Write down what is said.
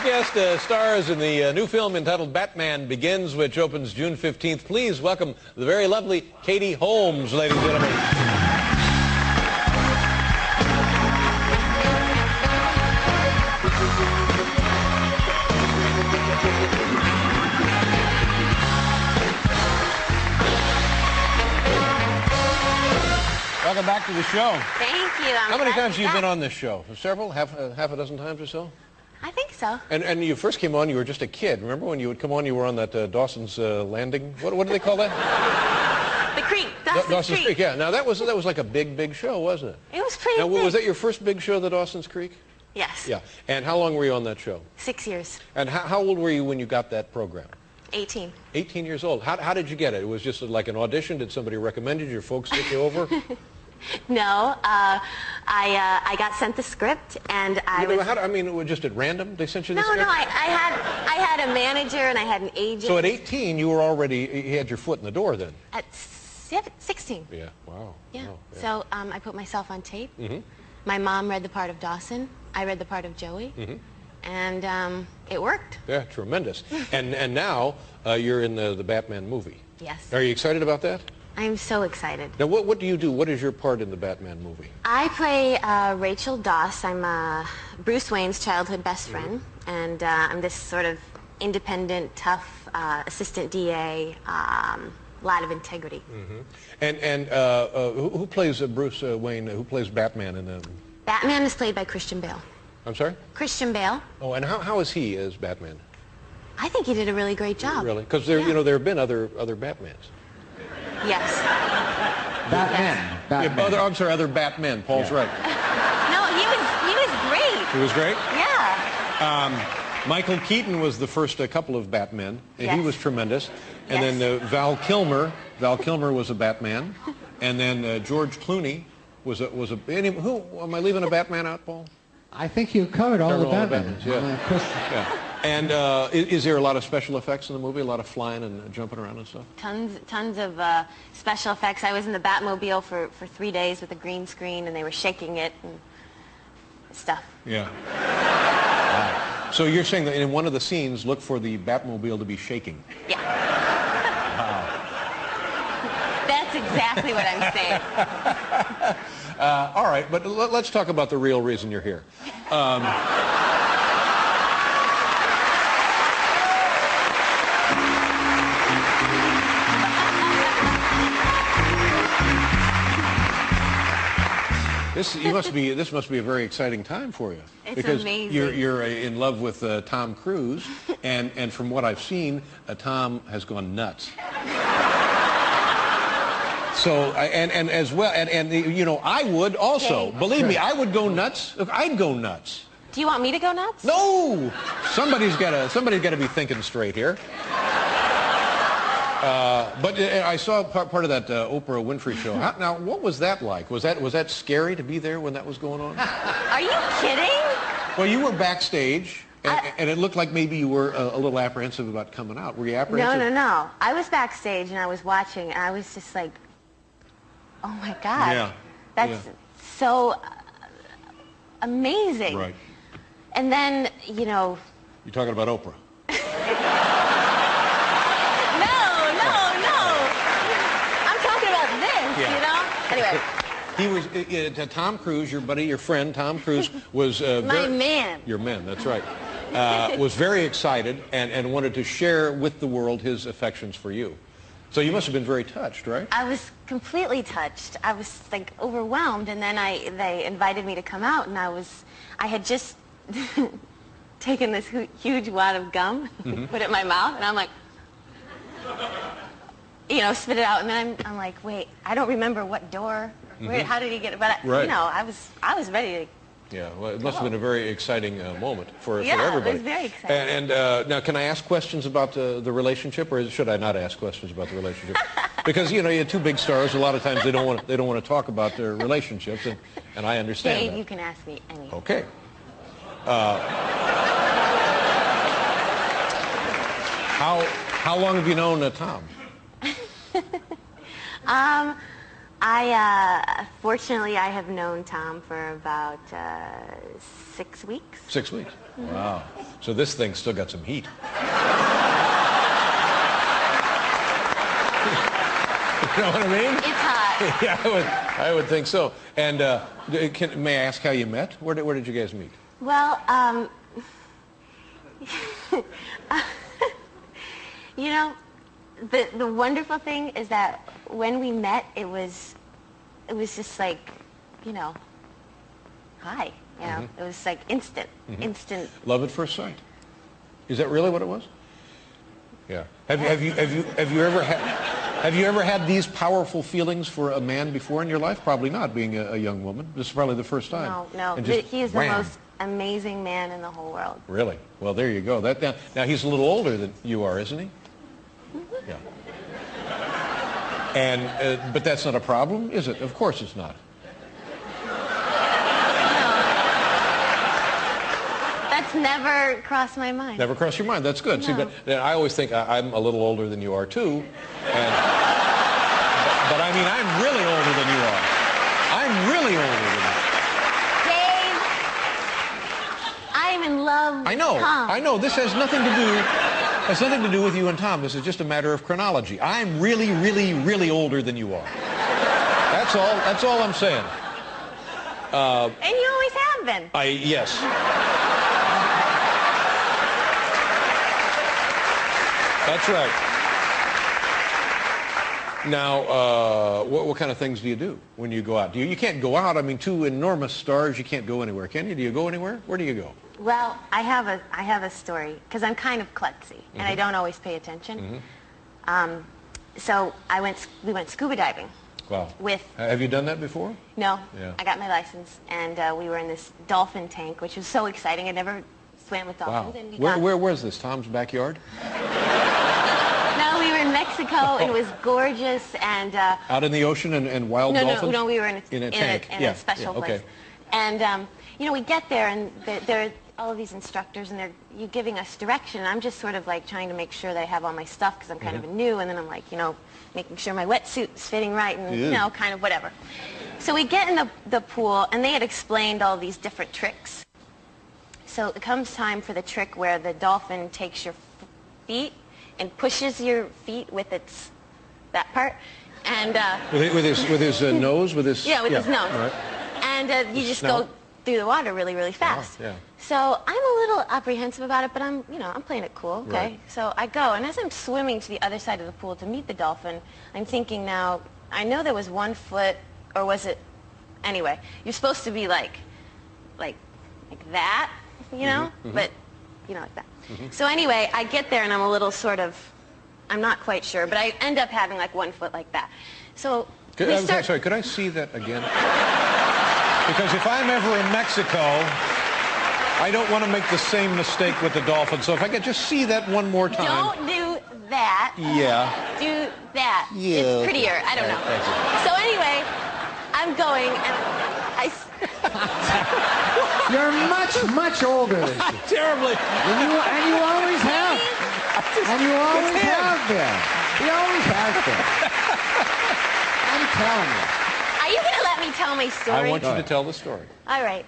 next guest stars in the new film entitled Batman Begins, which opens June 15th. Please welcome the very lovely Katie Holmes, ladies and gentlemen. Welcome back to the show. Thank you. How many times have you been on this show? Several? Half a dozen times or so? I think so. And you first came on, you were just a kid. Remember when you would come on, you were on that Dawson's Landing? What do they call that? The Creek. Dawson's Creek, yeah. Now that was like a big show, wasn't it? It was pretty Now, big. was that your first big show, the Dawson's Creek? Yes. Yeah. And how long were you on that show? 6 years. And how old were you when you got that program? 18. 18 years old. How did you get it? It was just like an audition? Did somebody recommend you? Did your folks get you over? No, I got sent the script, and I mean, it was just at random? They sent you the script? No, I had a manager and I had an agent. So at 18, you had your foot in the door then? At 16. Yeah, wow. Yeah. Wow, yeah. So I put myself on tape. Mm-hmm. My mom read the part of Dawson. I read the part of Joey. Mm-hmm. And it worked. Yeah, tremendous. and now you're in the Batman movie. Yes. Are you excited about that? I'm so excited. Now, what do you do? What is your part in the Batman movie? I play Rachel Doss. I'm Bruce Wayne's childhood best friend, and I'm this sort of independent, tough assistant DA, lot of integrity. Mm-hmm. And who plays Bruce Wayne? Who plays Batman in the? Batman is played by Christian Bale. I'm sorry? Christian Bale. Oh, and how is he as Batman? I think he did a really great job. Really? Because there have been other Batmans. Yes. Batman. Yes. Batman. Yeah, I'm sorry, other Batmen. Paul's right. No, he was great. He was great? Yeah. Michael Keaton was the first couple of Batmen, and he Yes. was tremendous. And Yes. then Val Kilmer was a Batman, and then George Clooney was a. Who am I leaving a Batman out, Paul? I think you covered all the Batmans. Yeah. Yeah. And is there a lot of special effects in the movie? A lot of flying and jumping around and stuff? Tons of special effects. I was in the Batmobile for 3 days with a green screen, and they were shaking it and stuff. Yeah. Wow. So you're saying that in one of the scenes, look for the Batmobile to be shaking? Yeah. Wow. That's exactly what I'm saying. All right, but let's talk about the real reason you're here. This must be a very exciting time for you. It's because amazing. You're in love with Tom Cruise, and from what I've seen, Tom has gone nuts. So and as well, and you know, I would also. Okay. Believe me, I would go nuts. Look, I'd go nuts. Do you want me to go nuts? No, somebody's got to be thinking straight here. But I saw part of that Oprah Winfrey show. Now, what was that like? Was that scary to be there when that was going on? Are you kidding? Well, you were backstage, and it looked like maybe you were a little apprehensive about coming out. Were you apprehensive? No. I was backstage and I was watching, and I was just like, oh my God. Yeah. That's so amazing. Right. And then, you know. You're talking about Oprah. Anyway. He was Tom Cruise, your buddy, your friend, Tom Cruise was my man. Your man, that's right. Was very excited and wanted to share with the world his affections for you. So you must have been very touched, right? I was completely touched. I was like overwhelmed, and then they invited me to come out, and I had just taken this huge wad of gum, put it in my mouth, and I'm like, you know, spit it out, and then I'm like, wait, I don't remember what door, how did he get it? But right. You know, I was ready to. Yeah, well, it must have been a very exciting moment for everybody. Yeah, it was very exciting. And now, can I ask questions about the relationship, or should I not ask questions about the relationship? Because you know, you have two big stars. A lot of times they don't want to talk about their relationships, and I understand Dave, that. you can ask me anything. Okay. How long have you known Tom? Fortunately, I have known Tom for about 6 weeks. 6 weeks. Wow. So this thing's still got some heat. You know what I mean? It's hot. Yeah, I would think so. And may I ask how you met? Where did you guys meet? Well, you know, the wonderful thing is that when we met, it was just like, you know, hi. You know, it was like instant. Love at first sight. Is that really what it was? Yeah. Have you ever had these powerful feelings for a man before in your life? Probably not, being a young woman. This is probably the first time. No. He is the most amazing man in the whole world. Really? Well, there you go. Now he's a little older than you are, isn't he? Yeah. And but that's not a problem, is it? Of course it's not. That's never crossed my mind. Never crossed your mind. That's good. No. See, but I always think I'm a little older than you are too, but I mean I'm really older than you are. I'm really older than you. Dave, I am in love. I know. With Tom. I know. This has nothing to do with you and Tom. This is just a matter of chronology. I'm really, really, really older than you are. That's all. That's all I'm saying. And you always have been. Yes. That's right. Now, what kind of things do you do when you go out? You can't go out. I mean, two enormous stars, you can't go anywhere, can you? Do you go anywhere? Where do you go? Well, I have a story, because I'm kind of klutzy, and I don't always pay attention. So we went scuba diving. Wow. With... Have you done that before? No. Yeah. I got my license, and we were in this dolphin tank, which was so exciting. I never swam with dolphins. Wow. And Where's this? Tom's backyard? No, we were in Mexico. It was gorgeous, and... out in the ocean and wild dolphins? No, we were in a tank. In a special place. And, you know, we get there, and there are all of these instructors, and you're giving us direction. And I'm just sort of like trying to make sure that I have all my stuff, because I'm kind of new, and then I'm like, you know, making sure my wetsuit's fitting right, and, you know, kind of whatever. So we get in the pool, and they had explained all these different tricks. So it comes time for the trick where the dolphin takes your feet and pushes your feet with that part, and with his nose, with his his nose, right. And you just go through the water really, really fast. Wow, yeah. So I'm a little apprehensive about it, but I'm playing it cool. Okay. Right. So I go, and as I'm swimming to the other side of the pool to meet the dolphin, I'm thinking now. I know there was 1 foot, or was it? Anyway, you're supposed to be like that, you know, but like that. So anyway, I get there, and I'm a little sort of, I'm not quite sure, but I end up having like 1 foot like that. So Sorry, could I see that again? Because if I'm ever in Mexico, I don't want to make the same mistake with the dolphin. So if I could just see that one more time. Don't do that. Yeah. Do that. Yeah. It's prettier. I don't know. So anyway, I'm going, and You're much older than she. Terribly. And you always have. And you always have been. You always have been. I'm telling you. Are you going to let me tell my story? I want you to tell the story. All right.